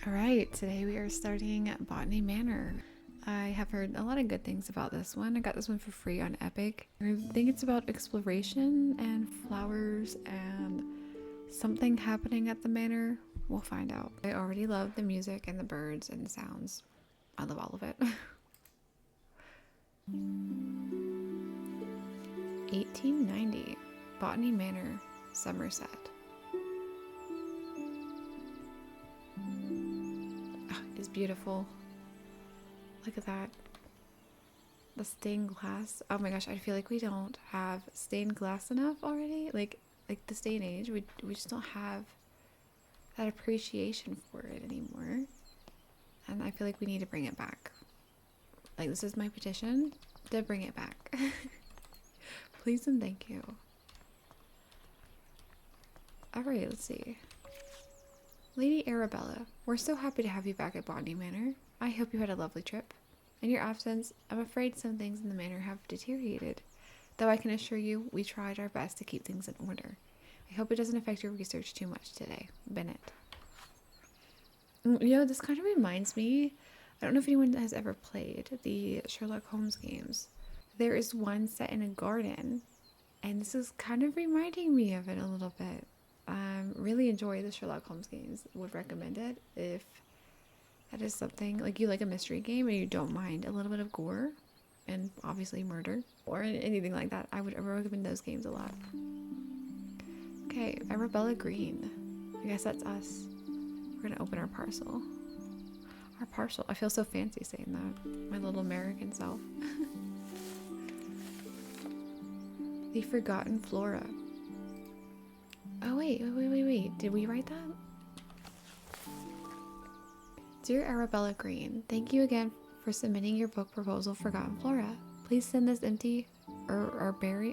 Alright, today we are starting Botany Manor. I have heard a lot of good things about this one. I got this one for free on Epic. I think it's about exploration and flowers and something happening at the manor. We'll find out. I already love the music and the birds and the sounds. I love all of it. 1890, Botany Manor, Somerset. Is beautiful. Look at that. The stained glass. Oh my gosh, I feel like we don't have stained glass enough already. Like this day and age, we just don't have that appreciation for it anymore. And I feel like we need to bring it back. Like, this is my petition to bring it back. Please and thank you. Alright, let's see. Lady Arabella, we're so happy to have you back at Botany Manor. I hope you had a lovely trip. In your absence, I'm afraid some things in the manor have deteriorated, though I can assure you we tried our best to keep things in order. I hope it doesn't affect your research too much today. Bennett. You know, this kind of reminds me, I don't know if anyone has ever played the Sherlock Holmes games. There is one set in a garden, and this is kind of reminding me of it a little bit. Really enjoy the Sherlock Holmes games. Would recommend it if that is something like you like a mystery game and you don't mind a little bit of gore and obviously murder or anything like that. I would recommend those games a lot. Okay, Arabella Green. I guess that's us. We're gonna open our parcel. Our parcel. I feel so fancy saying that. My little American self. The Forgotten Flora. Oh wait. Did we write that? Dear Arabella Green, thank you again for submitting your book proposal, Forgotten Flora. Please send this empty herbarium?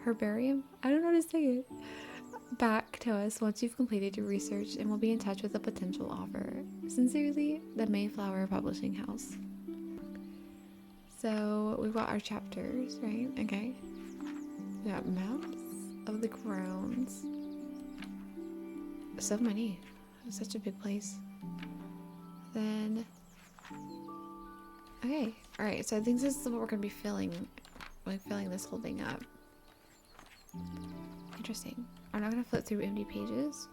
I don't know how to say it. Back to us once you've completed your research, and we'll be in touch with a potential offer. Sincerely, the Mayflower Publishing House. So we've got our chapters, right? Okay. We got maps of the grounds. So many. It's such a big place. Then, okay, all right. So I think this is what we're gonna be filling, like filling this whole thing up. Interesting. I'm not gonna flip through empty pages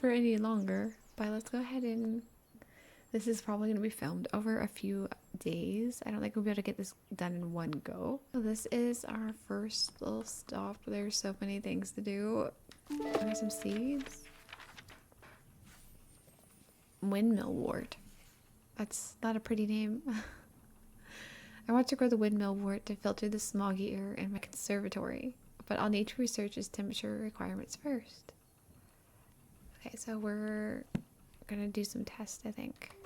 for any longer, but let's go ahead and. This is probably gonna be filmed over a few days. I don't think we'll be able to get this done in one go. So this is our first little stop. There's so many things to do. I got some seeds. Windmill wort. That's not a pretty name. I want to grow the windmill wort to filter the smoggy air in my conservatory, but I'll need to research its temperature requirements first. Okay, so we're gonna do some tests, I think.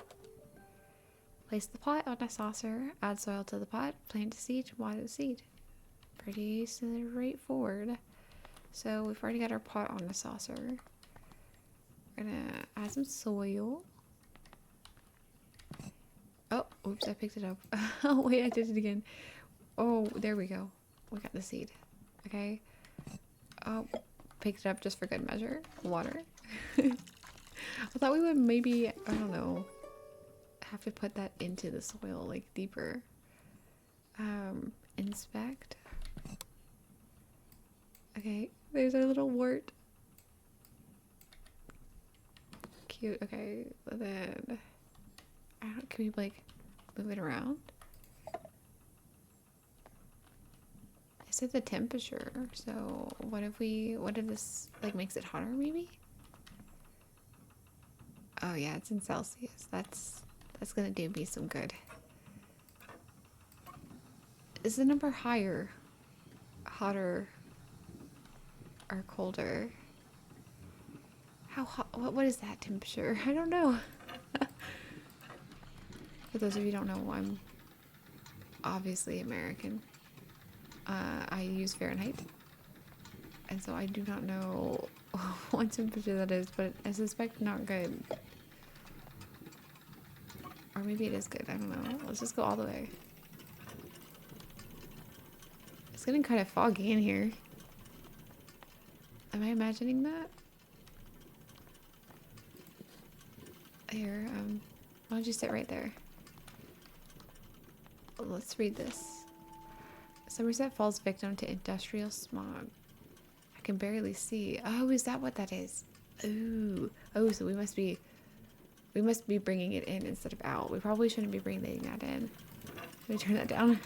Place the pot on a saucer, add soil to the pot, plant a seed, water the seed. Pretty straightforward. So we've already got our pot on the saucer. We're gonna add some soil. Oh, oops, I picked it up. Oh, wait, I did it again. Oh, there we go. We got the seed. Okay. Oh, picked it up just for good measure. Water. I thought we would maybe, I don't know, have to put that into the soil, like deeper. Inspect. Okay, there's our little wort. Cute. Okay, then can we like move it around? I said the temperature, so what if this like makes it hotter maybe? Oh yeah, it's in Celsius. That's gonna do me some good. Is the number higher, hotter, or colder? How hot? What is that temperature? I don't know. For those of you who don't know, I'm obviously American. I use Fahrenheit, and so I do not know what temperature that is, but I suspect not good. Or maybe it is good. I don't know. Let's just go all the way. It's getting kind of foggy in here. Am I imagining that? Here, why don't you sit right there? Let's read this. Somerset falls victim to industrial smog. I can barely see. Oh, is that what that is? Ooh. Oh, so we must be bringing it in instead of out. We probably shouldn't be bringing that in. Let me turn that down.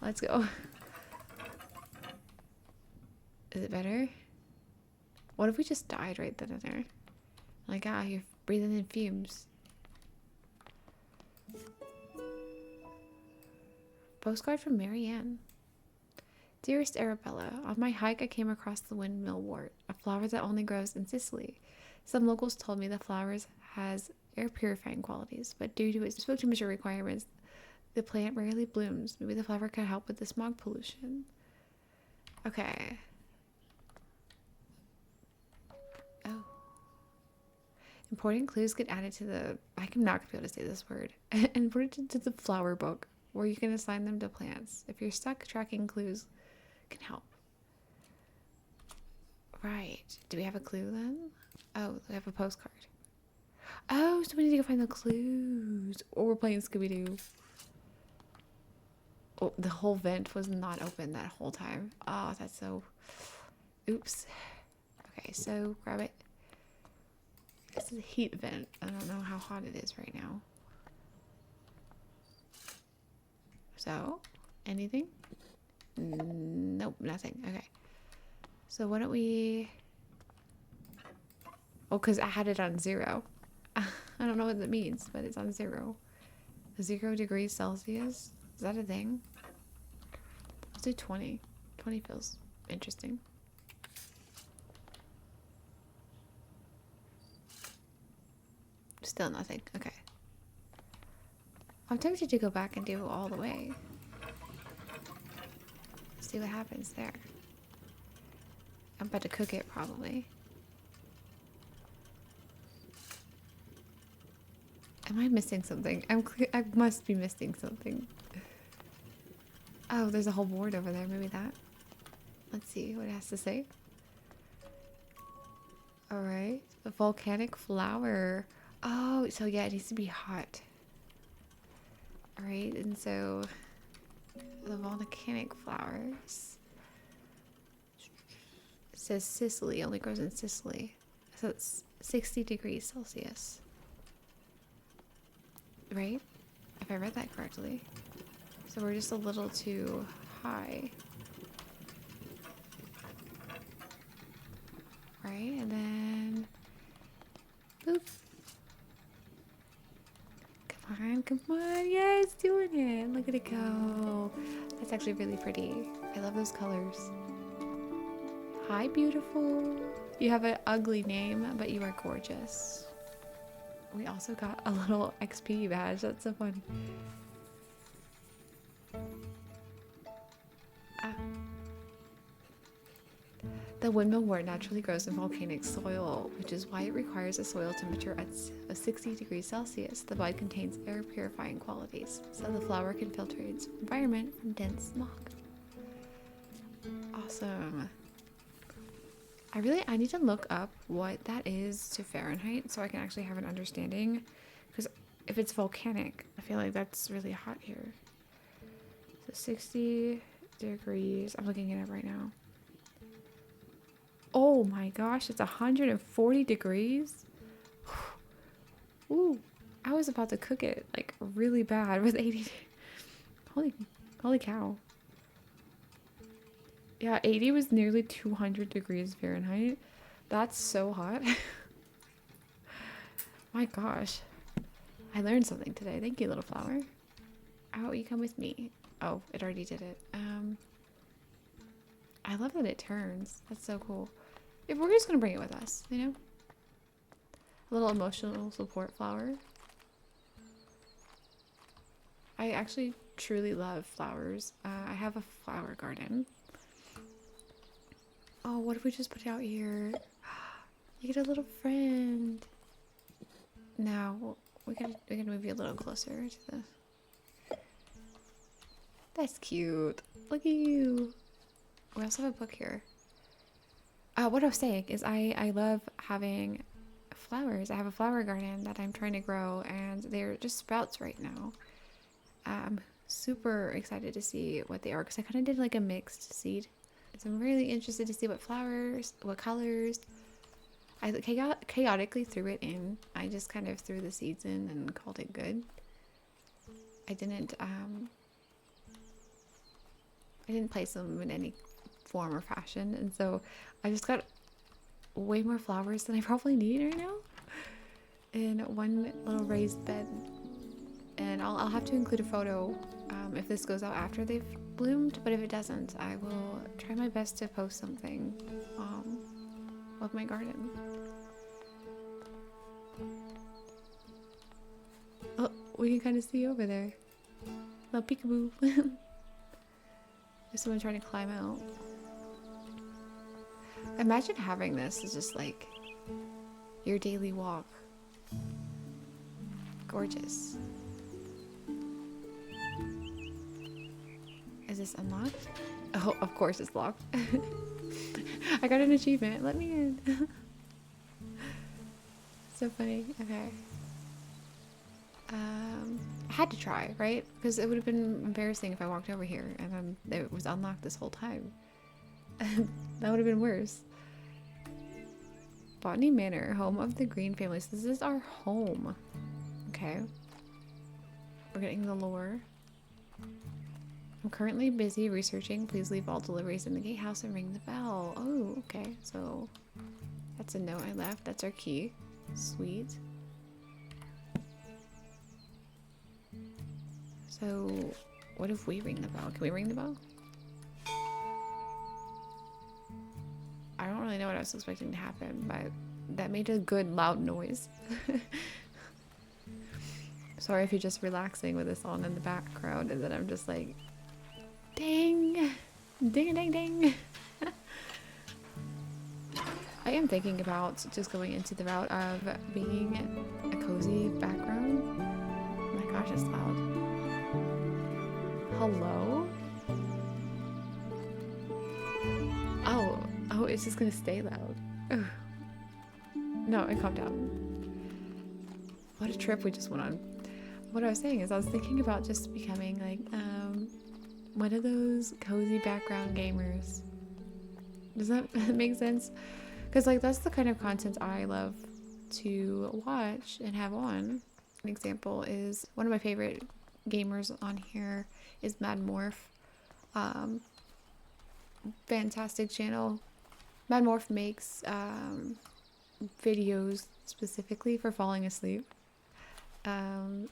Let's go. Is it better? What if we just died right then and there? Like, ah, you're breathing in fumes. Postcard from Marianne. Dearest Arabella, on my hike I came across the windmill wort, a flower that only grows in Sicily. Some locals told me the flower has air purifying qualities, but due to its smoke temperature requirements, the plant rarely blooms. Maybe the flower could help with the smog pollution. Okay. Oh. Important clues get added to the... I'm not going to be able to say this word. And put it into the flower book, where you can assign them to plants. If you're stuck, tracking clues can help. Right. Do we have a clue then? Oh, we have a postcard. Oh, so we need to go find the clues. Or we're playing Scooby-Doo. Oh, the whole vent was not open that whole time. Oh, that's so... Oops. Okay, so grab it. This is a heat vent. I don't know how hot it is right now. So, anything? Nope, nothing. Okay. So why don't we... Oh, because I had it on 0. I don't know what that means, but it's on 0. 0 degrees Celsius? Is that a thing? Let's do 20. 20 feels interesting. Still nothing. Okay. I'm tempted to go back and do it all the way. See what happens there. I'm about to cook it probably. Am I missing something? I must be missing something. Oh, there's a whole board over there. Maybe that. Let's see what it has to say. Alright. A volcanic flower. Oh, so yeah, it needs to be hot. Alright, and so the volcanic flowers. It says Sicily, only grows in Sicily. So it's 60 degrees Celsius. Right? If I read that correctly. So we're just a little too high. Right, and then boop. Come on, yes, doing it. Look at it go. That's actually really pretty. I love those colors. Hi, beautiful. You have an ugly name, but you are gorgeous. We also got a little XP badge. That's so fun. Ah. The windmill wort naturally grows in volcanic soil, which is why it requires a soil temperature at 60 degrees Celsius. The bud contains air purifying qualities, so the flower can filter its environment from dense smog. Awesome. I need to look up what that is to Fahrenheit so I can actually have an understanding. Because if it's volcanic, I feel like that's really hot here. So 60 degrees. I'm looking it up right now. Oh my gosh, it's 140 degrees. Ooh, I was about to cook it like really bad with 80. Holy cow. Yeah, 80 was nearly 200 degrees Fahrenheit. That's so hot. My gosh. I learned something today. Thank you, little flower. Oh, you come with me. Oh, it already did it. I love that it turns. That's so cool. If we're just gonna bring it with us, you know? A little emotional support flower. I actually truly love flowers. I have a flower garden. Oh, what if we just put it out here? You get a little friend. Now, we gotta move you a little closer to the... That's cute. Look at you. We also have a book here. What I was saying is I love having flowers. I have a flower garden that I'm trying to grow, and they're just sprouts right now. I'm super excited to see what they are because I kind of did like a mixed seed. So I'm really interested to see what flowers, what colors. I chaotically threw it in. I just kind of threw the seeds in and called it good. I didn't place them in any form or fashion, and so I just got way more flowers than I probably need right now in one little raised bed. And I'll have to include a photo if this goes out after they've bloomed, but if it doesn't, I will try my best to post something of my garden. Oh, we can kind of see over there. Little peekaboo. There's someone trying to climb out. Imagine having this as just like your daily walk. Gorgeous. Is this unlocked? Oh, of course it's locked. I got an achievement. Let me in. So funny. Okay. I had to try, right? Because it would have been embarrassing if I walked over here and then it was unlocked this whole time. That would have been worse. Botany Manor, home of the Green family. So this is our home. Okay. We're getting the lore. I'm currently busy researching. Please leave all deliveries in the gatehouse and ring the bell. Oh, okay. So that's a note I left. That's our key. Sweet. So what if we ring the bell? Can we ring the bell? I don't really know what I was expecting to happen, but that made a good loud noise. Sorry if you're just relaxing with this on in the background and then I'm just like, ding, ding, ding, ding. I am thinking about just going into the route of being a cozy background. Oh my gosh, it's loud. Hello? Oh, it's just gonna stay loud. Ugh. No, and calm down. What a trip we just went on. What I was saying is I was thinking about just becoming like one of those cozy background gamers. Does that make sense? Because like that's the kind of content I love to watch and have on. An example is one of my favorite gamers on here is Mad Morph. Fantastic channel. Mad Morph makes videos specifically for falling asleep. And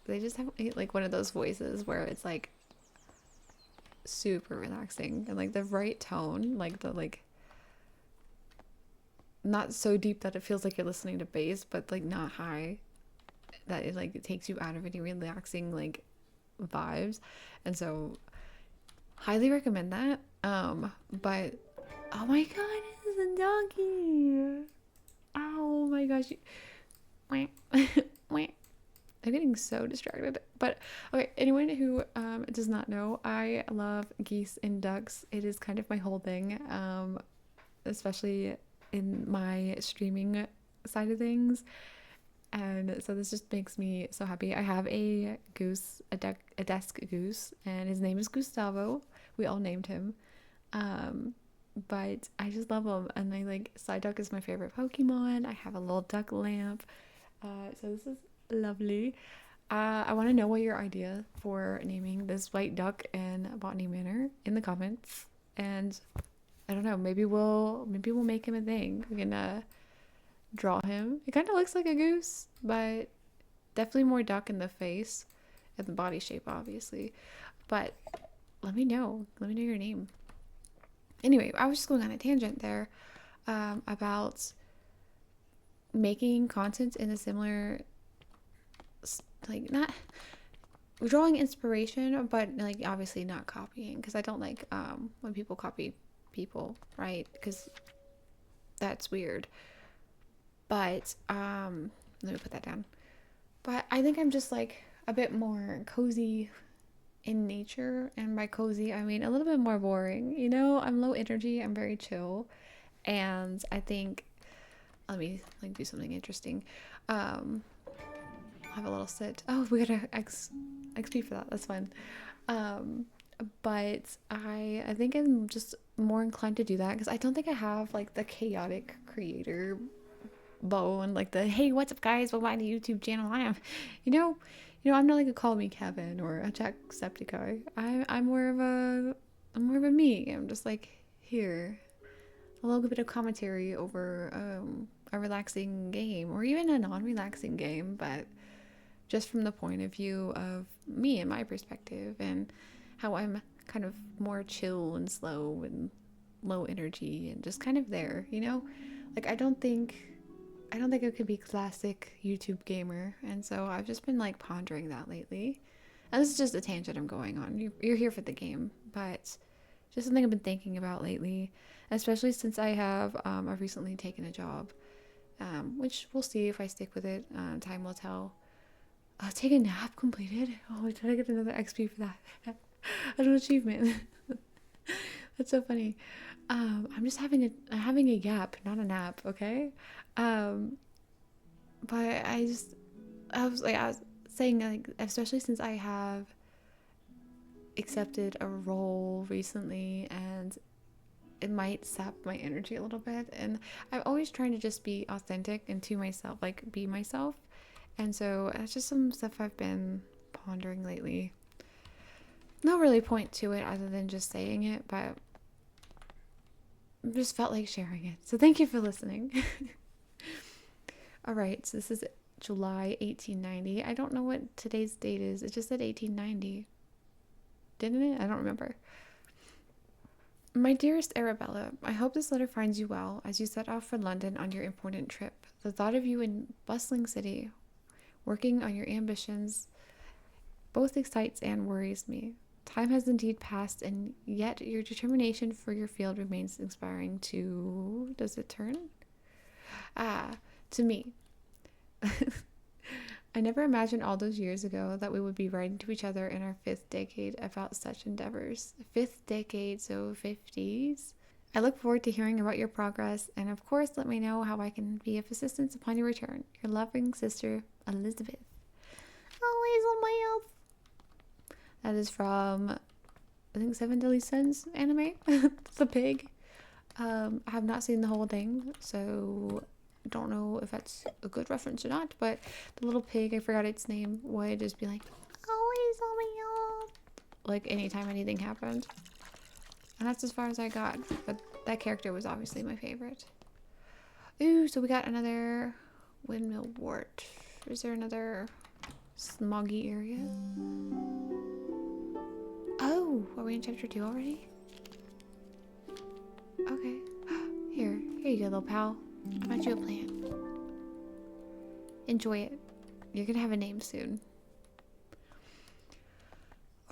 they just have like one of those voices where it's like super relaxing and like the right tone, like the like not so deep that it feels like you're listening to bass, but like not high that it takes you out of any relaxing like vibes. And so highly recommend that. But oh my god, it's a donkey. Oh my gosh. I'm getting so distracted. But okay, anyone who does not know, I love geese and ducks. It is kind of my whole thing, especially in my streaming side of things. And so this just makes me so happy. I have a goose, a desk goose, and his name is Gustavo. We all named him. But I just love him. And I like Psyduck is my favorite Pokemon. I have a little duck lamp. So this is lovely. I want to know what your idea for naming this white duck in Botany Manor in the comments. And I don't know, maybe we'll make him a thing. We can draw him. It kind of looks like a goose, but definitely more duck in the face and the body shape, obviously. But let me know your name. Anyway, I was just going on a tangent there about making content in a similar, like, not drawing inspiration, but like obviously not copying, because I don't like when people copy people, right? Because that's weird. But let me put that down. But I think I'm just like a bit more cozy in nature, and by cozy I mean a little bit more boring. You know, I'm low energy, I'm very chill, and I think Let me like do something interesting. I'll have a little sit. Oh, we got a XP for that. That's fun. Um, but I think I'm just more inclined to do that because I don't think I have like the chaotic creator bow and like the hey, what's up guys, welcome back to YouTube channel. I am, I'm not like a call me Kevin or a Jacksepticeye. I'm more of a me. I'm just like here, a little bit of commentary over a relaxing game or even a non-relaxing game, but just from the point of view of me and my perspective and how I'm kind of more chill and slow and low energy and just kind of there, Like I don't think I could be classic YouTube gamer, and so I've just been like pondering that lately. And this is just a tangent I'm going on. You're here for the game, but just something I've been thinking about lately, especially since I've recently taken a job, which we'll see if I stick with it. Time will tell. Take a nap completed. Oh, did I get another XP for that? An achievement. That's so funny. I'm just having a yap, not a nap. Okay. Um, but I was saying like, especially since I have accepted a role recently, and it might sap my energy a little bit. And I'm always trying to just be authentic and to myself, like be myself. And so that's just some stuff I've been pondering lately. No really point to it other than just saying it, but I just felt like sharing it. So thank you for listening. All right, so this is July 1890. I don't know what today's date is. It just said 1890. Didn't it? I don't remember. My dearest Arabella, I hope this letter finds you well as you set off for London on your important trip. The thought of you in bustling city, working on your ambitions, both excites and worries me. Time has indeed passed, and yet your determination for your field remains inspiring to... Does it turn? To me. I never imagined all those years ago that we would be writing to each other in our 5th decade about such endeavors. 5th decade, so 50s. I look forward to hearing about your progress, and of course, let me know how I can be of assistance upon your return. Your loving sister, Elizabeth. Always on my elf. That is from, I think, Seven Deadly Sins anime. It's a pig. I have not seen the whole thing, so I don't know if that's a good reference or not, but the little pig, I forgot its name, would just be like, always on my elf. Like anytime anything happened. And that's as far as I got, but that character was obviously my favorite. Ooh, so we got another windmill wart. Is there another smoggy area? Oh, are we in chapter 2 already? Okay. Here you go, little pal. I got you a plant. Enjoy it. You're gonna have a name soon.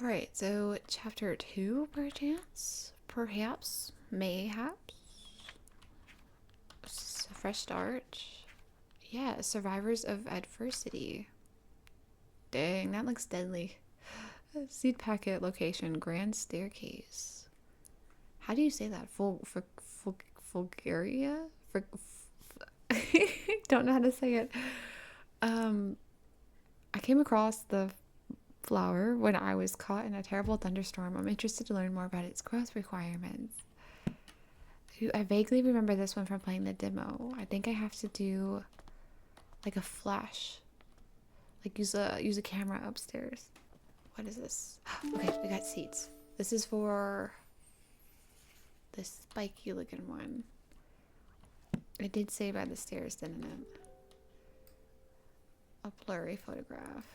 Alright, so chapter 2, perchance? Perhaps? Mayhaps? A fresh start? Yeah, survivors of adversity. Dang, that looks deadly. Seed packet location, grand staircase. How do you say that? Fulgaria? Don't know how to say it. I came across the flower when I was caught in a terrible thunderstorm. I'm interested to learn more about its growth requirements. I vaguely remember this one from playing the demo. I think I have to do like a flash, like use a camera upstairs. What is this? Okay, we got seats. This is for this spiky looking one. It did say by the stairs, didn't it? A blurry photograph.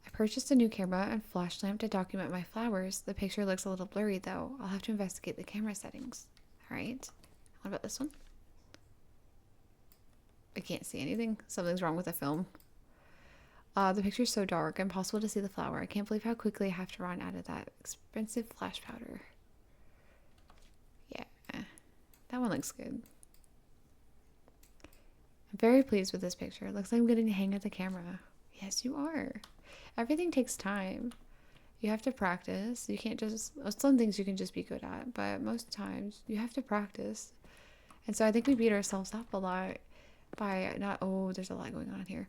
I purchased a new camera and flash lamp to document my flowers. The picture looks a little blurry though. I'll have to investigate the camera settings. Alright. What about this one? I can't see anything. Something's wrong with the film. The picture's so dark, impossible to see the flower. I can't believe how quickly I have to run out of that expensive flash powder. Yeah, that one looks good. I'm very pleased with this picture. It looks like I'm getting the hang of the camera. Yes, you are. Everything takes time. You have to practice. You can't just... Some things you can just be good at, but most times you have to practice. And so I think we beat ourselves up a lot by not, oh, there's a lot going on here.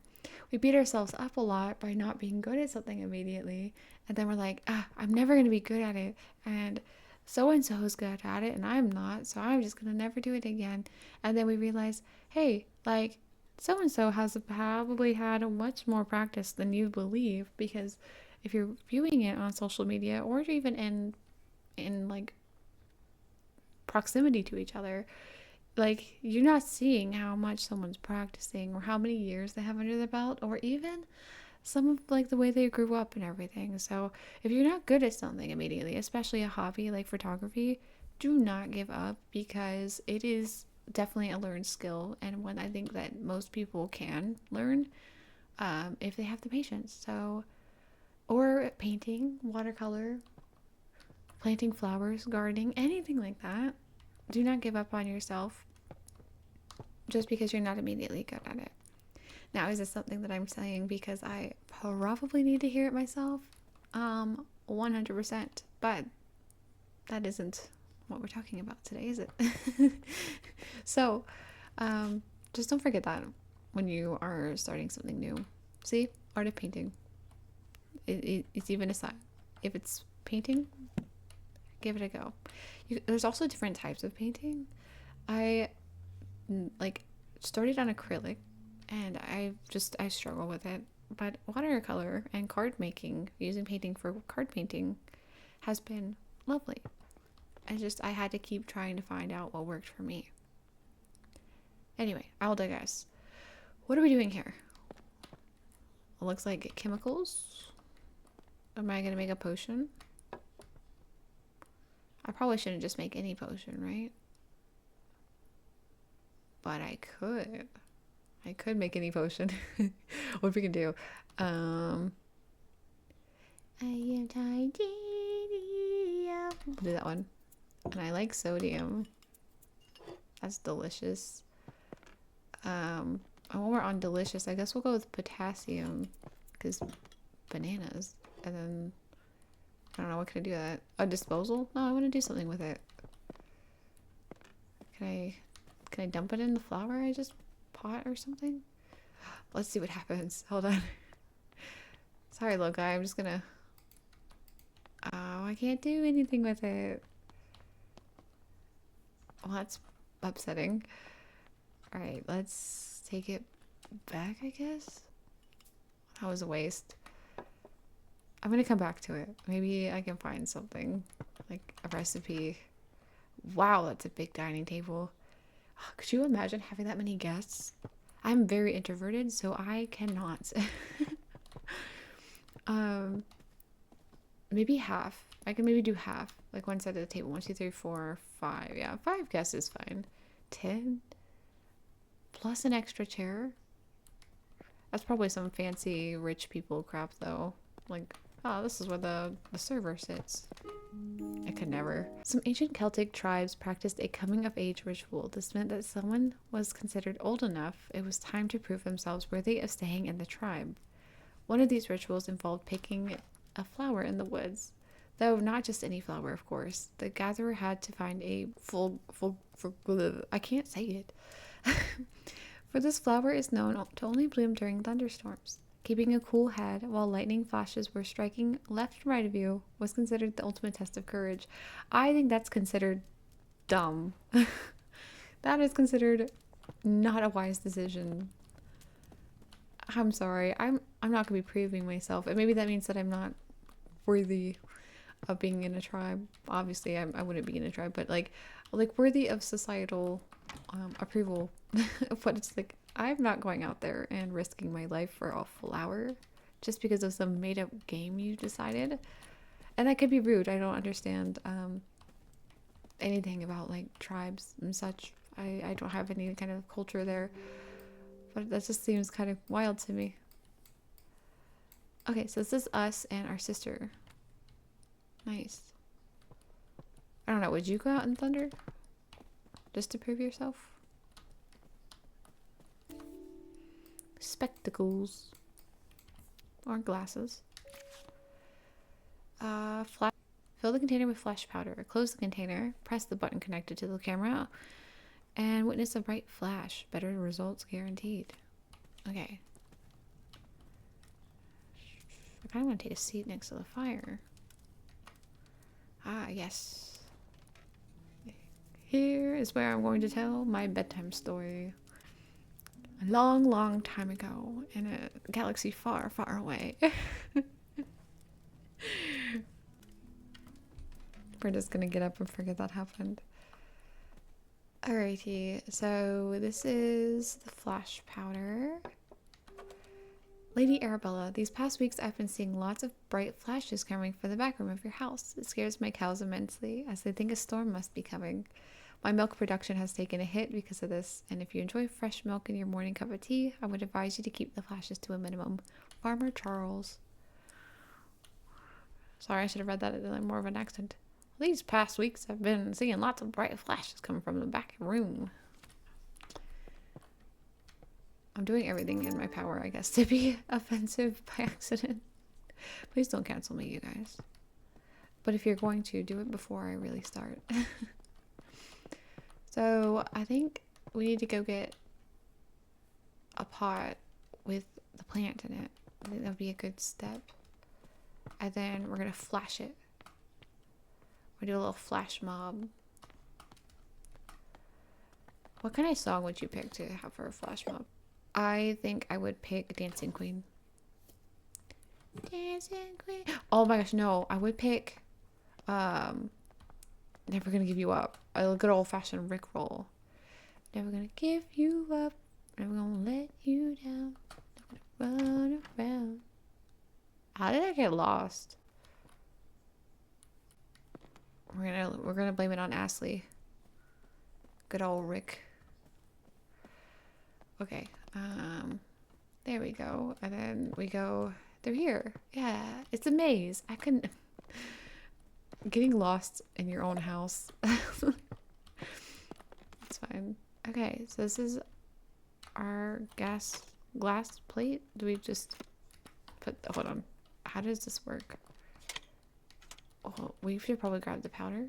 We beat ourselves up a lot by not being good at something immediately. And then we're like, I'm never going to be good at it. And so and so is good at it and I'm not. So I'm just going to never do it again. And then we realize, hey, like, so and so has probably had much more practice than you believe, because if you're viewing it on social media or even in like proximity to each other, like, you're not seeing how much someone's practicing or how many years they have under their belt, or even some of like the way they grew up and everything. So if you're not good at something immediately, especially a hobby like photography, do not give up, because it is definitely a learned skill, and one I think that most people can learn, if they have the patience. So, or painting, watercolor, planting flowers, gardening, anything like that. Do not give up on yourself just because you're not immediately good at it. Now, is this something that I'm saying because I probably need to hear it myself? 100%. But that isn't what we're talking about today, is it? So, just don't forget that when you are starting something new. See, art of painting. It's even a sign. If it's painting, give it a go. There's also different types of painting. I like started on acrylic, and I struggle with it. But watercolor and card making, using painting for card painting, has been lovely. I had to keep trying to find out what worked for me. Anyway, I'll digress. What are we doing here? It looks like chemicals. Am I gonna make a potion? I probably shouldn't just make any potion, right? But I could. I could make any potion. What we can do? I am titanium. We'll do that one. And I like sodium. That's delicious. And when we're on delicious, I guess we'll go with potassium, because bananas. And then I don't know, what can I do with that? A disposal? No, I want to do something with it. Can I dump it in the flour I just pot or something? Let's see what happens. Hold on. Sorry, little guy. I'm just gonna... Oh, I can't do anything with it. Well, that's upsetting. Alright, let's take it back, I guess. That was a waste. I'm gonna come back to it. Maybe I can find something, like a recipe. Wow, that's a big dining table. Could you imagine having that many guests? I'm very introverted, so I cannot. Maybe half. I can maybe do half. Like one side of the table. 1, 2, 3, 4, 5. Yeah, 5 guests is fine. 10 plus an extra chair. That's probably some fancy rich people crap though. Like, oh, this is where the server sits. I could never. Some ancient Celtic tribes practiced a coming of age ritual. This meant that someone was considered old enough, it was time to prove themselves worthy of staying in the tribe. One of these rituals involved picking a flower in the woods. Though not just any flower, of course. The gatherer had to find a I can't say it. For this flower is known to only bloom during thunderstorms. Keeping a cool head while lightning flashes were striking left and right of you was considered the ultimate test of courage. I think that's considered dumb. That is considered not a wise decision. I'm sorry. I'm not gonna be proving myself, and maybe that means that I'm not worthy of being in a tribe. Obviously, I wouldn't be in a tribe, but like worthy of societal approval. But it's like, I'm not going out there and risking my life for a flower just because of some made up game you decided. And that could be rude. I don't understand anything about like tribes and such. I don't have any kind of culture there. But that just seems kind of wild to me. Okay, so this is us and our sister. Nice. I don't know, would you go out in thunder? Just to prove yourself? Spectacles. Or glasses. Fill the container with flash powder. Close the container. Press the button connected to the camera. And witness a bright flash. Better results guaranteed. Okay. I kind of want to take a seat next to the fire. Ah, yes. Here is where I'm going to tell my bedtime story. A long, long time ago in a galaxy far, far away. We're just gonna get up and forget that happened. Alrighty, so this is the flash powder. Lady Arabella, these past weeks I've been seeing lots of bright flashes coming from the back room of your house. It scares my cows immensely, as they think a storm must be coming. My milk production has taken a hit because of this, and if you enjoy fresh milk in your morning cup of tea, I would advise you to keep the flashes to a minimum. Farmer Charles. Sorry, I should have read that in more of an accent. These past weeks I've been seeing lots of bright flashes coming from the back room. I'm doing everything in my power, I guess, to be offensive by accident. Please don't cancel me, you guys. But if you're going to, do it before I really start. So I think we need to go get a pot with the plant in it. I think that would be a good step. And then we're going to flash it. We'll do a little flash mob. What kind of song would you pick to have for a flash mob? I think I would pick Dancing Queen. Dancing Queen. Oh my gosh, no. I would pick Never Gonna Give You Up. A good old fashioned Rickroll. Never gonna give you up. Never gonna let you down. Never gonna run around. How did I get lost? We're gonna blame it on Ashley. Good old Rick. Okay. There we go. And then we go through here. Yeah, it's a maze. I couldn't. Getting lost in your own house. It's fine. Okay, so this is our glass plate. Do we just put? Hold on. How does this work? Oh, we should probably grab the powder.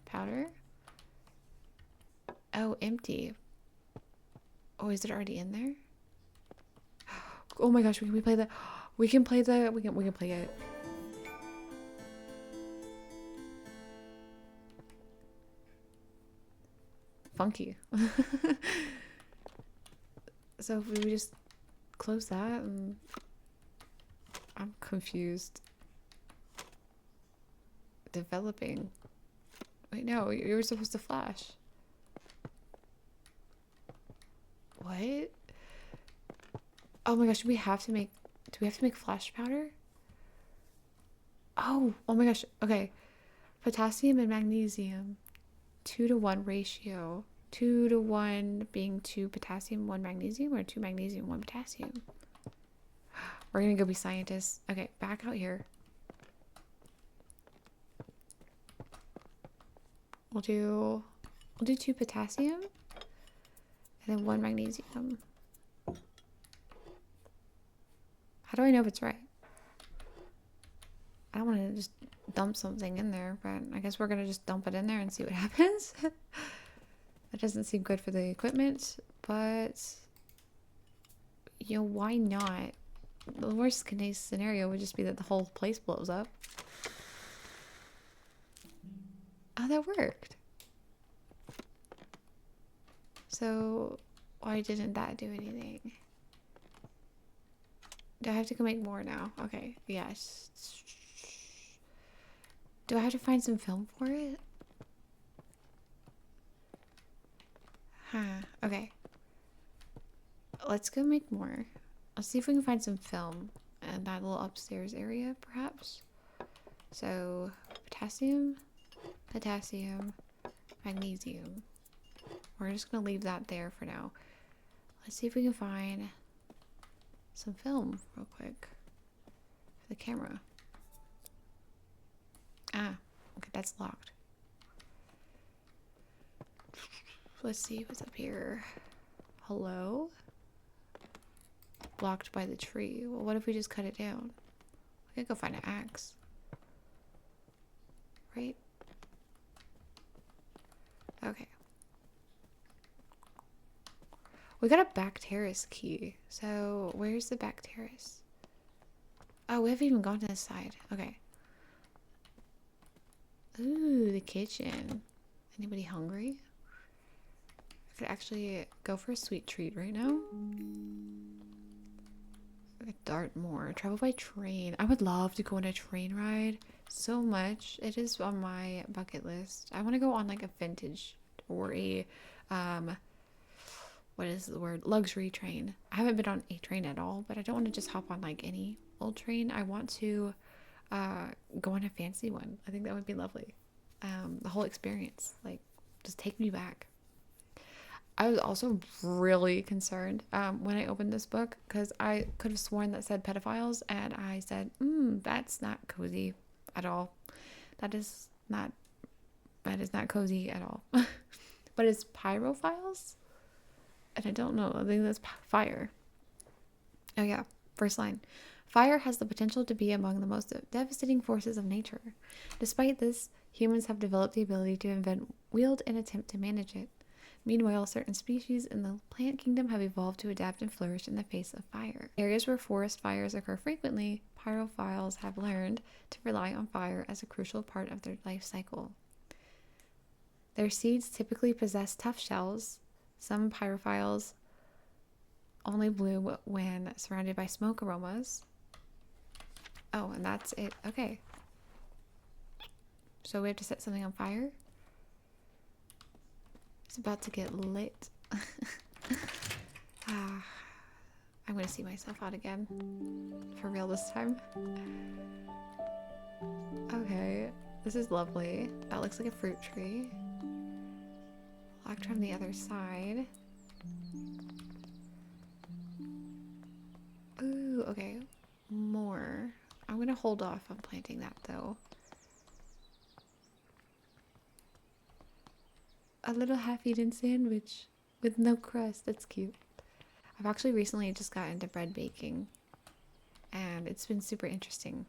Powder. Oh, empty. Oh, is it already in there? Oh my gosh, can we play the? We can play the. We can play it. Funky. So if we just close that, and I'm confused. Developing. Wait, no, you were supposed to flash. What? Oh my gosh, do we have to make flash powder? Oh my gosh. Okay. Potassium and magnesium. 2-to-1 ratio. 2-to-1 being 2 potassium, 1 magnesium, or 2 magnesium, 1 potassium. We're gonna go be scientists. Okay, back out here. We'll do 2 potassium and then 1 magnesium. How do I know if it's right? I don't want to just dump something in there, but I guess we're gonna just dump it in there and see what happens. That doesn't seem good for the equipment, but you know, why not? The worst case scenario would just be that the whole place blows up. Oh, that worked. So why didn't that do anything? Do I have to go make more now? Okay, yes. Do I have to find some film for it? Huh, okay. Let's go make more. Let's see if we can find some film in that little upstairs area, perhaps. So, potassium, magnesium. We're just gonna leave that there for now. Let's see if we can find some film real quick for the camera. Ah, okay, that's locked. Let's see what's up here. Hello? Blocked by the tree. Well, what if we just cut it down? We could go find an axe. Right? Okay. We got a back terrace key. So where's the back terrace? Oh, we haven't even gone to this side. Okay. Ooh, the kitchen. Anybody hungry? I could actually go for a sweet treat right now. Dartmoor. Travel by train. I would love to go on a train ride so much. It is on my bucket list. I want to go on like a vintage or a what is the word? Luxury train. I haven't been on a train at all, but I don't want to just hop on like any old train. I want to go on a fancy one. I think that would be lovely. The whole experience, like, just take me back. I was also really concerned when I opened this book because I could have sworn that said pedophiles, and I said, that's not cozy at all. That is not cozy at all. But it's pyrophiles? And I don't know. I think that's fire. Oh yeah, first line. Fire has the potential to be among the most devastating forces of nature. Despite this, humans have developed the ability to invent, wield, and attempt to manage it. Meanwhile, certain species in the plant kingdom have evolved to adapt and flourish in the face of fire. Areas where forest fires occur frequently, pyrophiles have learned to rely on fire as a crucial part of their life cycle. Their seeds typically possess tough shells. Some pyrophiles only bloom when surrounded by smoke aromas. Oh, and that's it. Okay. So we have to set something on fire? It's about to get lit. I'm going to see myself out again. For real this time. Okay. This is lovely. That looks like a fruit tree. Locked from the other side. Ooh, okay. More. I'm going to hold off on planting that though. A little half-eaten sandwich with no crust. That's cute. I've actually recently just got into bread baking, and it's been super interesting.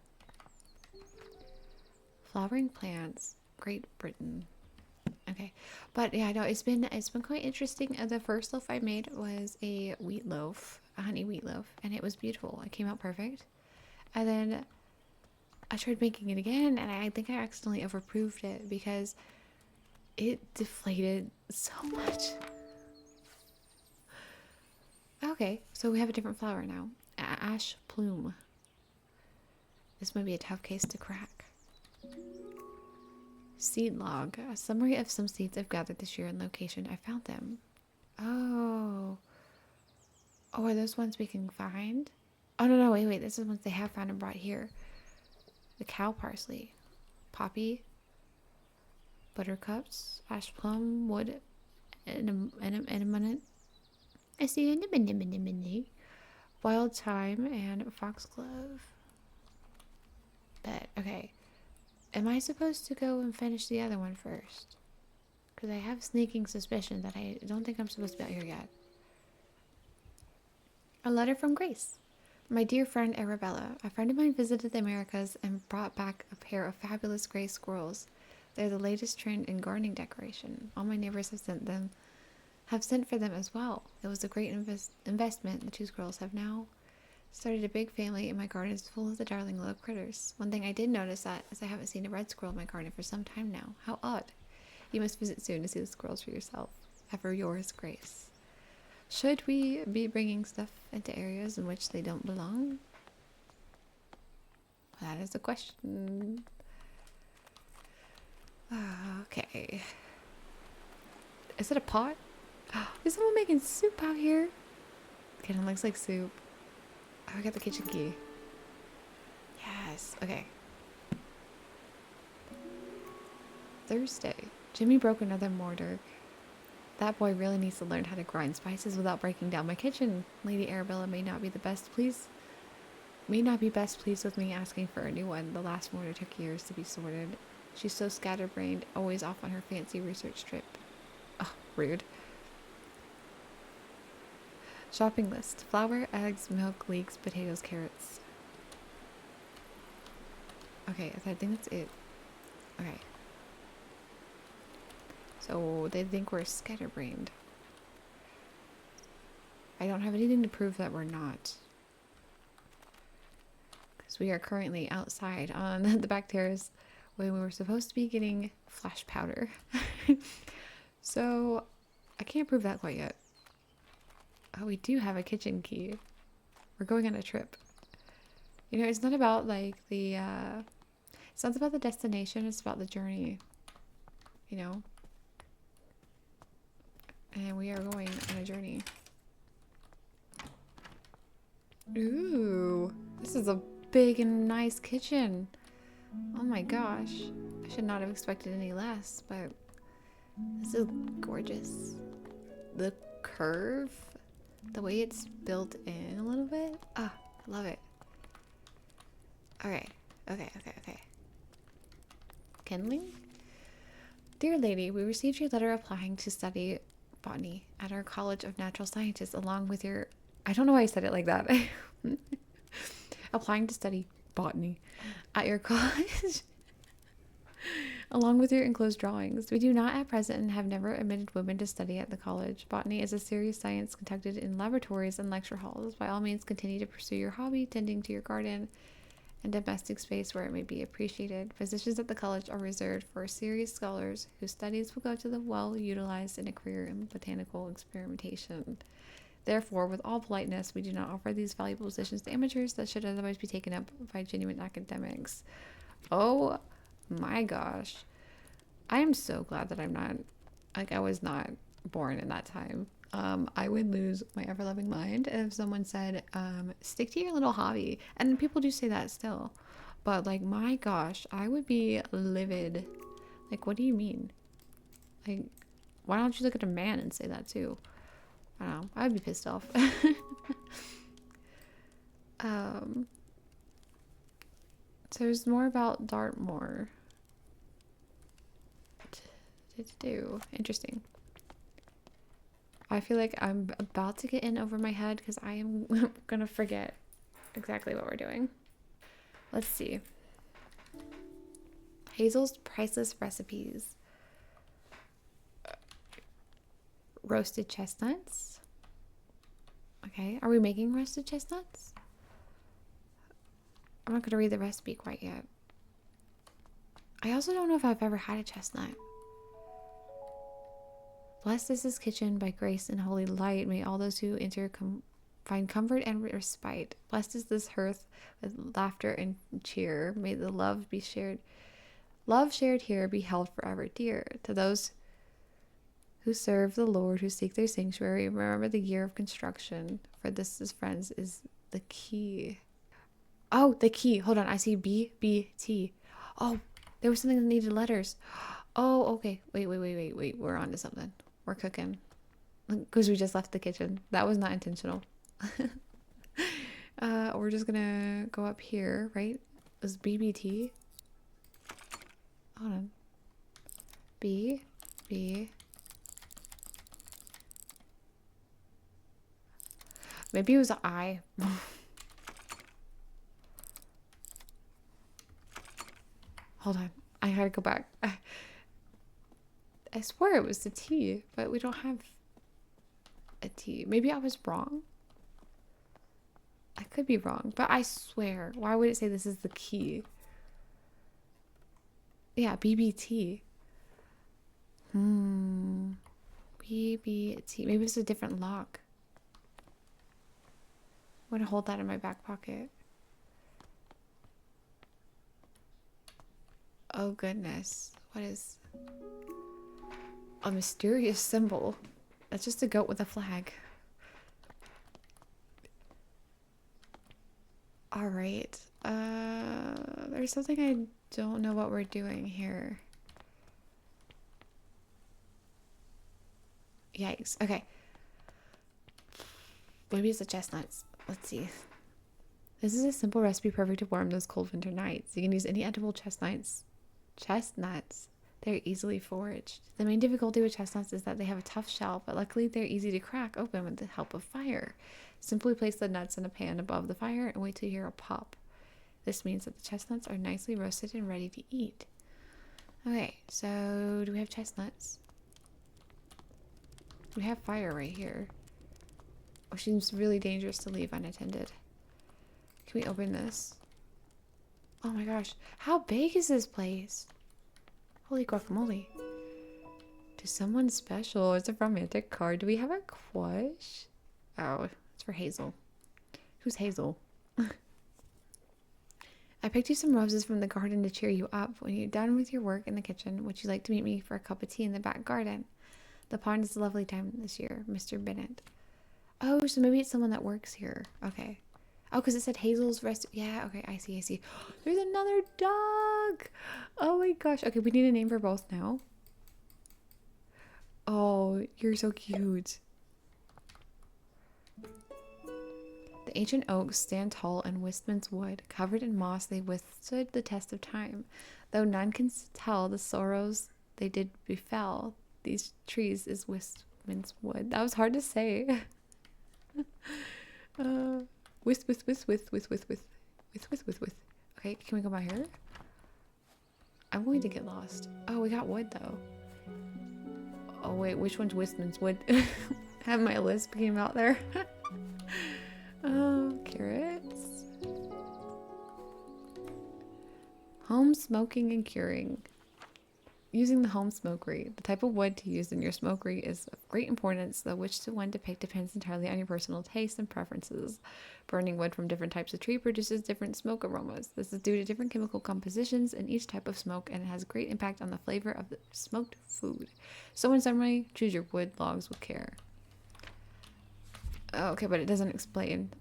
Flowering plants, Great Britain. Okay, but yeah, no, it's been quite interesting. The first loaf I made was a wheat loaf, a honey wheat loaf, and it was beautiful. It came out perfect. And then I tried making it again, and I think I accidentally overproofed it because it deflated so much. Okay, so we have a different flower now. Ash plume. This might be a tough case to crack. Seed log. A summary of some seeds I've gathered this year and location I found them. Oh. Oh, are those ones we can find? Oh, no, wait. This is ones they have found and brought here. The cow parsley. Poppy. Buttercups. Ash plum. Wood. Anemone. I see anemone. Wild thyme and foxglove. But, okay. Am I supposed to go and finish the other one first? Because I have a sneaking suspicion that I don't think I'm supposed to be out here yet. A letter from Grace. My dear friend Arabella, a friend of mine visited the Americas and brought back a pair of fabulous gray squirrels. They're the latest trend in gardening decoration. All my neighbors have sent for them as well. It was a great investment. The two squirrels have now started a big family, and my garden is full of the darling little critters. One thing I did notice that is I haven't seen a red squirrel in my garden for some time now. How odd. You must visit soon to see the squirrels for yourself. Ever yours, Grace. Should we be bringing stuff into areas in which they don't belong? That is the question. Okay. Is it a pot? Is someone making soup out here? Kind of looks like soup. Oh, I got the kitchen key. Yes. Okay. Thursday. Jimmy broke another mortar. That boy really needs to learn how to grind spices without breaking down my kitchen. Lady Arabella may not be best pleased with me asking for a new one. The last mortar took years to be sorted. She's so scatterbrained, always off on her fancy research trip. Oh, rude. Shopping list. Flour, eggs, milk, leeks, potatoes, carrots. Okay, I think that's it. Okay. So they think we're scatterbrained. I don't have anything to prove that we're not. Because we are currently outside on the back terrace when we were supposed to be getting flash powder. So I can't prove that quite yet. Oh, we do have a kitchen key. We're going on a trip. You know, it's not about like the, it's not about the destination, it's about the journey, you know? And we are going on a journey. Ooh, this is a big and nice kitchen. Oh my gosh. I should not have expected any less, but this is gorgeous. The curve, the way it's built in a little bit. Ah, love it. Okay. Kindling? Dear lady, we received your letter applying to study botany at our College of Natural Sciences along with your... I don't know why I said it like that. Applying to study botany at your college along with your enclosed drawings. We do not at present and have never admitted women to study at the college. Botany is a serious science conducted in laboratories and lecture halls. By all means, continue to pursue your hobby, tending to your garden and domestic space where it may be appreciated. Positions at the college are reserved for serious scholars whose studies will go to the well utilized in a career in botanical experimentation. Therefore, with all politeness, we do not offer these valuable positions to amateurs that should otherwise be taken up by genuine academics. Oh my gosh. I am so glad that I'm not, like, I was not born in that time. I would lose my ever-loving mind if someone said, stick to your little hobby. And people do say that still. But, like, my gosh, I would be livid. Like, what do you mean? Like, why don't you look at a man and say that too? I don't know. I would be pissed off. So there's more about Dartmoor to do. Interesting. I feel like I'm about to get in over my head because I am gonna forget exactly what we're doing. Let's see. Hazel's Priceless Recipes. Roasted chestnuts. Okay, are we making roasted chestnuts? I'm not gonna read the recipe quite yet. I also don't know if I've ever had a chestnut. Blessed is this kitchen by grace and holy light. May all those who enter find comfort and respite. Blessed is this hearth with laughter and cheer. May the love shared here be held forever dear. To those who serve the Lord, who seek their sanctuary, remember the year of construction. For this, as friends, is the key. Oh, the key. Hold on. I see B, B, T. Oh, there was something that needed letters. Oh, okay. Wait. We're on to something. We're cooking. Because we just left the kitchen. That was not intentional. We're just gonna go up here, right? Is BBT? Hold on. B, B. Maybe it was an I. Hold on. I gotta go back. I swear it was the T, but we don't have a T. Maybe I was wrong. I could be wrong, but I swear. Why would it say this is the key? Yeah, BBT. BBT. Maybe it's a different lock. I'm gonna hold that in my back pocket. Oh goodness. What is a mysterious symbol? That's just a goat with a flag. All right. There's something I don't know what we're doing here. Yikes. Okay. Maybe it's the chestnuts. Let's see. This is a simple recipe perfect to warm those cold winter nights. You can use any edible chestnuts. They're easily foraged. The main difficulty with chestnuts is that they have a tough shell, but luckily they're easy to crack open with the help of fire. Simply place the nuts in a pan above the fire and wait to hear a pop. This means that the chestnuts are nicely roasted and ready to eat. Okay, so do we have chestnuts? We have fire right here. Oh, seems really dangerous to leave unattended. Can we open this? Oh my gosh. How big is this place? Holy guacamole. To someone special. It's a romantic card. Do we have a crush? Oh, it's for Hazel. Who's Hazel? I picked you some roses from the garden to cheer you up. When you're done with your work in the kitchen, would you like to meet me for a cup of tea in the back garden? The pond is a lovely time this year, Mr. Bennett. Oh, so maybe it's someone that works here. Okay. Oh, because it said Hazel's rest. Yeah, okay, I see, I see. There's another dog. Oh my gosh. Okay, we need a name for both now. Oh, you're so cute. The ancient oaks stand tall in Wistman's wood. Covered in moss, they withstood the test of time. Though none can tell the sorrows they did befell, these trees is Wistman's wood. That was hard to say. With. Okay, can we go by here? I'm going to get lost. Oh, we got wood though. Oh wait, which one's Wistman's wood? Have my list came out there. Oh, carrots. Home smoking and curing. Using the home smokery. The type of wood to use in your smokery is of great importance, though which one to pick depends entirely on your personal tastes and preferences. Burning wood from different types of tree produces different smoke aromas. This is due to different chemical compositions in each type of smoke, and it has a great impact on the flavor of the smoked food. So in summary, choose your wood logs with care. Oh, okay, but it doesn't explain.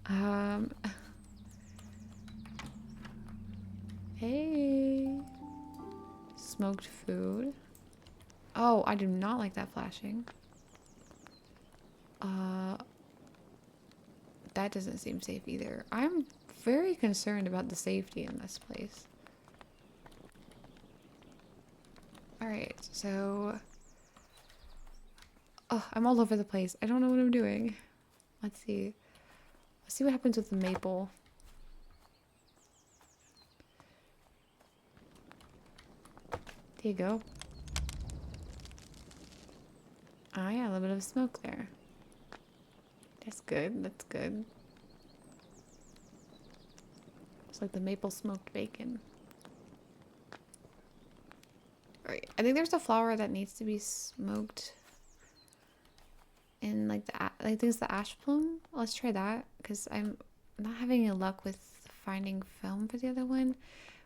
Hey. Smoked food. Oh, I do not like that flashing. That doesn't seem safe either. I'm very concerned about the safety in this place. Alright, so... Oh, I'm all over the place. I don't know what I'm doing. Let's see. Let's see what happens with the maple. There you go. Oh yeah, a little bit of smoke there. That's good, that's good. It's like the maple smoked bacon. Alright, I think there's a flower that needs to be smoked in like the, I think it's the ash plume. Let's try that, because I'm not having any luck with finding film for the other one.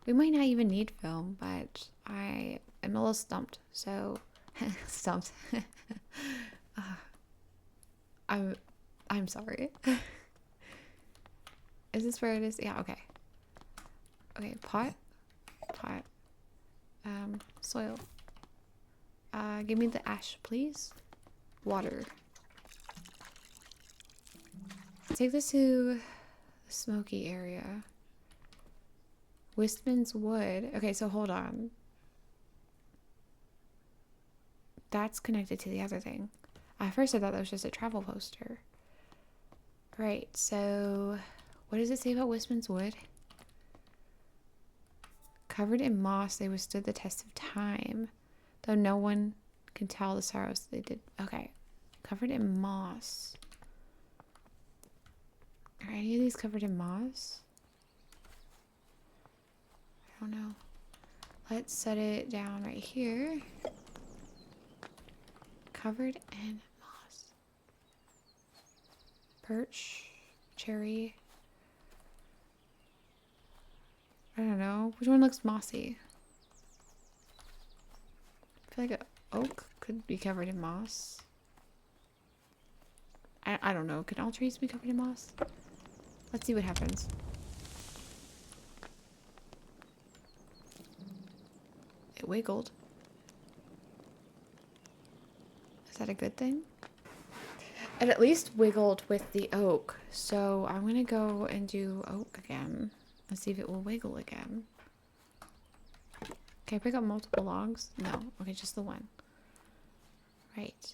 We might not even need film, but I am a little stumped, so stumped. I'm sorry. Is this where it is? Yeah, okay. Okay, pot. Soil. Give me the ash, please. Water. Take this to the smoky area. Wistman's wood. Okay, so hold on. That's connected to the other thing. At first I thought that was just a travel poster. Right, so what does it say about Wistman's wood? Covered in moss, they withstood the test of time, though no one can tell the sorrows they did. Okay, covered in moss. Are any of these covered in moss? I don't know. Let's set it down right here. Covered in moss. Birch, cherry. I don't know. Which one looks mossy? I feel like an oak could be covered in moss. I don't know. Can all trees be covered in moss? Let's see what happens. It wiggled. Is that a good thing? It at least wiggled with the oak. So I'm going to go and do oak again. Let's see if it will wiggle again. Can I pick up multiple logs? No. Okay, just the one. Right.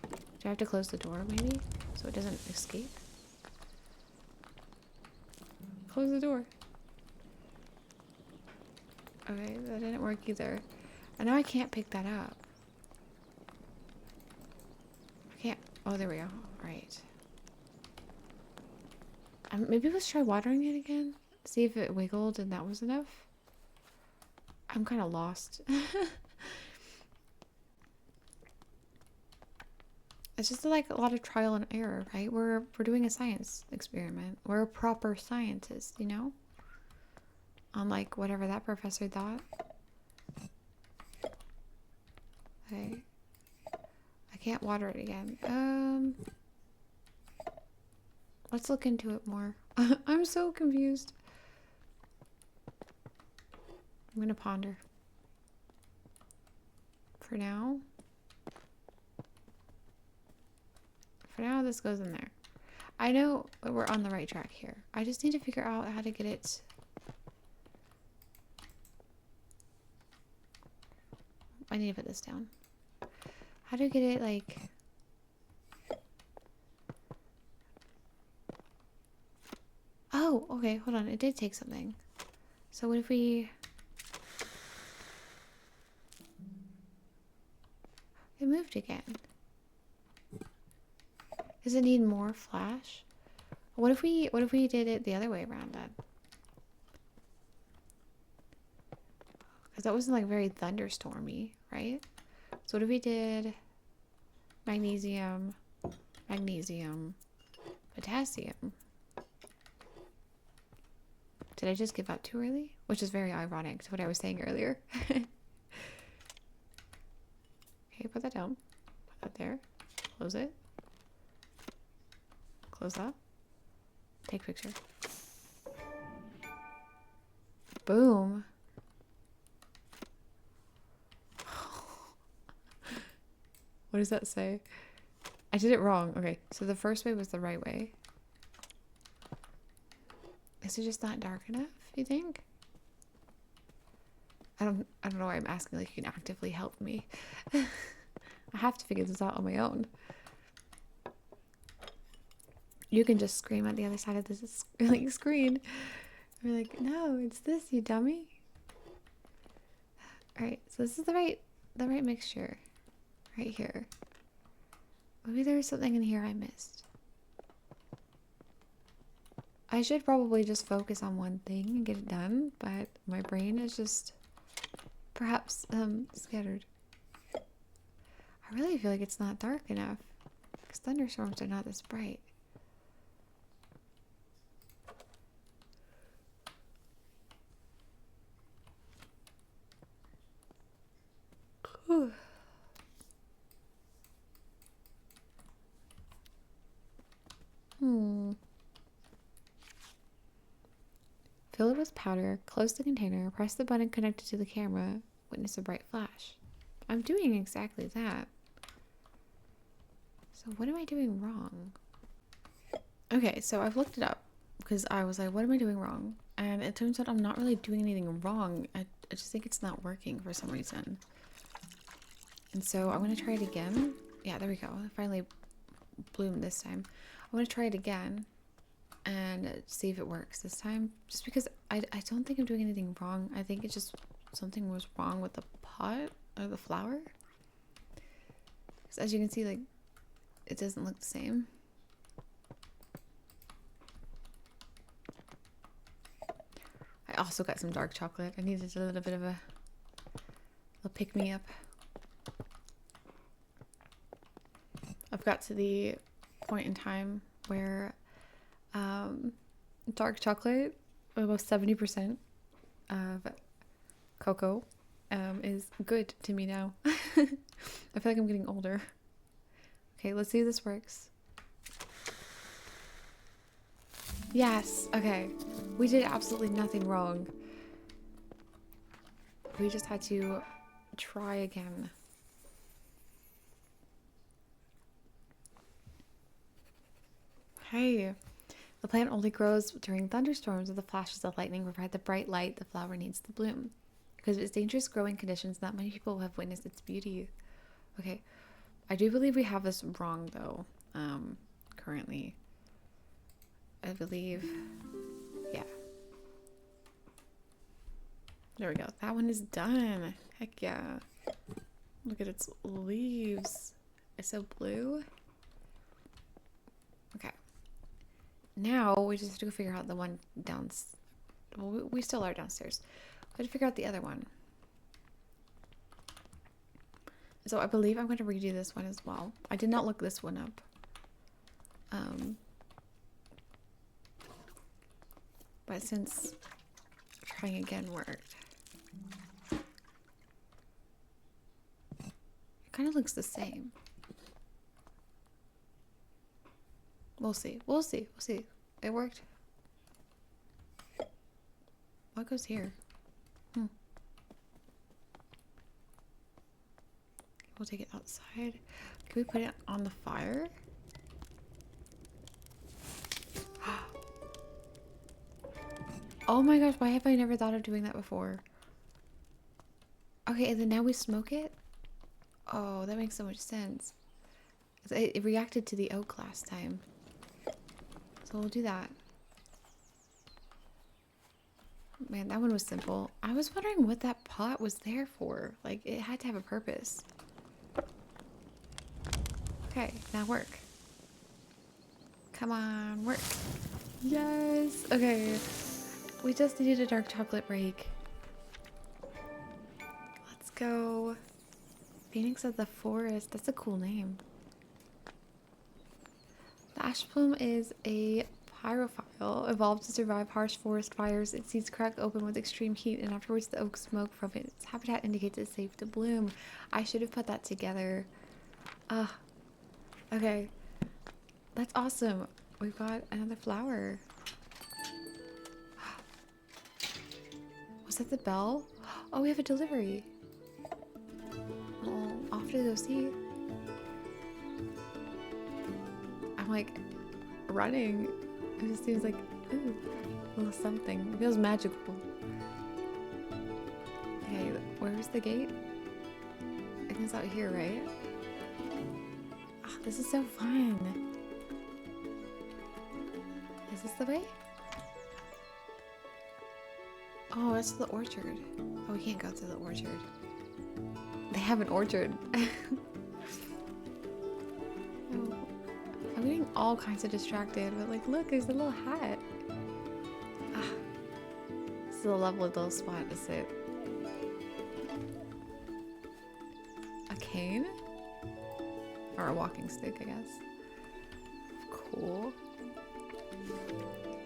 Do I have to close the door maybe? So it doesn't escape? Close the door. Okay, that didn't work either. I know I can't pick that up. I can't. Oh, there we go. Right. Maybe let's try watering it again. See if it wiggled and that was enough. I'm kind of lost. It's just like a lot of trial and error, right? We're doing a science experiment. We're a proper scientist, you know? Unlike whatever that professor thought. Okay. I can't water it again. Let's look into it more. I'm so confused. I'm gonna ponder. For now, this goes in there. I know we're on the right track here. I just need to figure out how to get it. I need to put this down. How to get it, like... Oh, okay, hold on. It did take something. So what if we... It moved again. Does it need more flash? What if we did it the other way around then? Because that wasn't like very thunderstormy, right? So what if we did magnesium, magnesium, potassium? Did I just give up too early? Which is very ironic to what I was saying earlier. Okay, put that down. Put that there. Close it. Close that. Take picture. Boom. What does that say? I did it wrong. Okay, so the first way was the right way. Is it just not dark enough, you think? I don't know why I'm asking, like you can actively help me. I have to figure this out on my own. You can just scream at the other side of this like screen. We're like, no, it's this, you dummy. Alright, so this is the right mixture. Right here. Maybe there's something in here I missed. I should probably just focus on one thing and get it done, but my brain is just perhaps scattered. I really feel like it's not dark enough because thunderstorms are not this bright. Whew. Fill it with powder, close the container, press the button connected to the camera, witness a bright flash. I'm doing exactly that. So what am I doing wrong? Okay, so I've looked it up because I was like, what am I doing wrong? And it turns out I'm not really doing anything wrong. I just think it's not working for some reason. And so I'm going to try it again. Yeah, there we go. It finally bloomed this time. I'm going to try it again and see if it works this time. Just because I don't think I'm doing anything wrong. I think it's just something was wrong with the pot or the flower. Because as you can see, like, it doesn't look the same. I also got some dark chocolate. I needed a little bit of a pick-me-up. I've got to the point in time where dark chocolate, almost 70% of cocoa, is good to me now. I feel like I'm getting older. Okay, let's see if this works. Yes, okay. We did absolutely nothing wrong. We just had to try again. Hey, the plant only grows during thunderstorms or the flashes of lightning provide the bright light the flower needs to bloom. Because of its dangerous growing conditions, not many people have witnessed its beauty. Okay, I do believe we have this wrong though, currently. I believe, yeah. There we go. That one is done. Heck yeah. Look at its leaves. It's so blue. now we just have to go figure out the one well, we still are downstairs. We have to figure out the other one. So I believe I'm going to redo this one as well. I did not look this one up. But since trying again worked, it kind of looks the same. We'll see. We'll see. We'll see. It worked. What goes here? We'll take it outside. Can we put it on the fire? Oh my gosh, why have I never thought of doing that before? Okay, and then now we smoke it? Oh, that makes so much sense. It reacted to the oak last time. So we'll do that. Man, that one was simple. I was wondering what that pot was there for. Like, it had to have a purpose. Okay, now work. Come on, work. Yes! Okay. We just needed a dark chocolate break. Let's go. Phoenix of the Forest. That's a cool name. The ash plume is a pyrophile. Evolved to survive harsh forest fires. Its seeds crack open with extreme heat, and afterwards the oak smoke from its habitat indicates it's safe to bloom. I should have put that together. Okay. That's awesome. We've got another flower. Was that the bell? Oh, we have a delivery. Well, off to go see. I'm like running. It just seems like, ooh, a little something. It feels magical. Okay, where's the gate? I think it's out here, right? Oh, this is so fun. Is this the way? Oh, that's the orchard. Oh, we can't go through the orchard. They have an orchard. Oh, I'm getting all kinds of distracted, but like, look, there's a little hat. This is a lovely little spot to sit. A cane? Or a walking stick, I guess. Cool.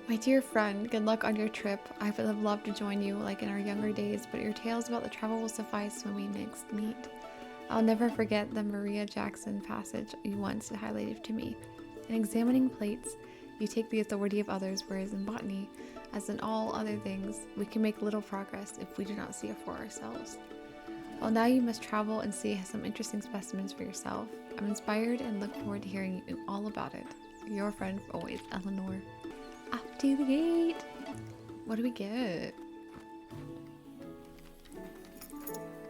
My dear friend, good luck on your trip. I would have loved to join you like in our younger days, but your tales about the travel will suffice when we next meet. I'll never forget the Maria Jackson passage you once highlighted to me. In examining plates, you take the authority of others, whereas in botany, as in all other things, we can make little progress if we do not see it for ourselves. Well, now you must travel and see some interesting specimens for yourself. I'm inspired and look forward to hearing you all about it. Your friend always, Eleanor. Up to the gate. What do we get?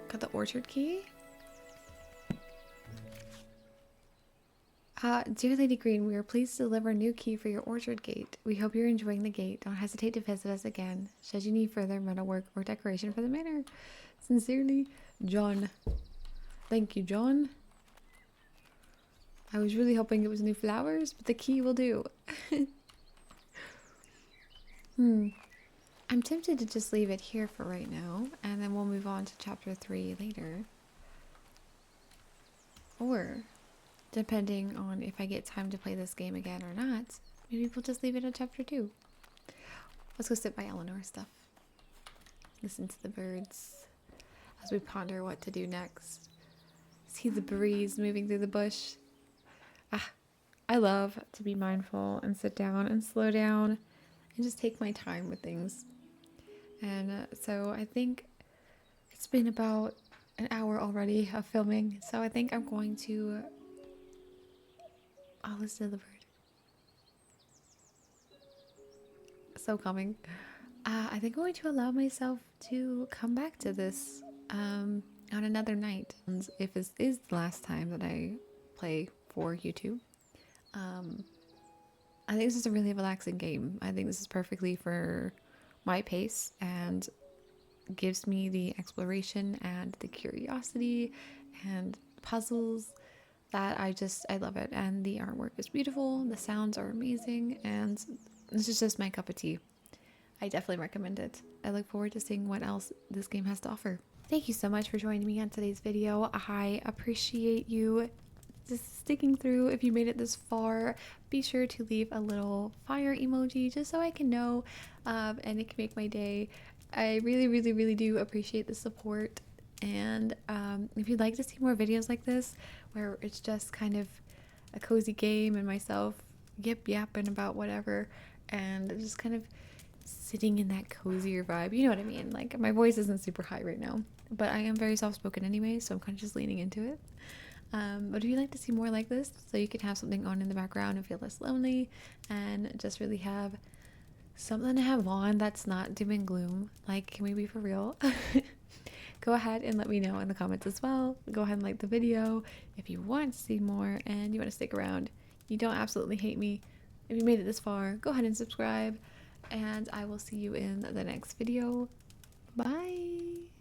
Got the orchard key. Dear Lady Green, we are pleased to deliver a new key for your orchard gate. We hope you're enjoying the gate. Don't hesitate to visit us again, should you need further metalwork or decoration for the manor. Sincerely, John. Thank you, John. I was really hoping it was new flowers, but the key will do. I'm tempted to just leave it here for right now, and then we'll move on to chapter 3 later. Or, depending on if I get time to play this game again or not, maybe we'll just leave it at chapter 2. Let's go sit by Eleanor's stuff. Listen to the birds as we ponder what to do next. See the breeze moving through the bush. I love to be mindful and sit down and slow down and just take my time with things. And so I think it's been about an hour already of filming, so I think I'm going to... Oh, listen to the bird. So calming. I think I'm going to allow myself to come back to this on another night. And if this is the last time that I play for YouTube, I think this is a really relaxing game. I think this is perfectly for my pace and gives me the exploration and the curiosity and puzzles that I love it. And the artwork is beautiful, the sounds are amazing, and this is just my cup of tea. I definitely recommend it. I look forward to seeing what else this game has to offer. Thank you so much for joining me on today's video. I appreciate you just sticking through. If you made it this far, be sure to leave a little fire emoji just so I can know, and it can make my day. I really do appreciate the support. And if you'd like to see more videos like this where it's just kind of a cozy game and myself yapping about whatever and just kind of sitting in that cozier vibe, you know what I mean? Like, my voice isn't super high right now, but I am very soft-spoken anyway, so I'm kind of just leaning into it. But if you'd like to see more like this, so you can have something on in the background and feel less lonely and just really have something to have on that's not doom and gloom, like, can we be for real? Go ahead and let me know in the comments as well. Go ahead and like the video if you want to see more and you want to stick around. You don't absolutely hate me. If you made it this far, go ahead and subscribe, and I will see you in the next video. Bye!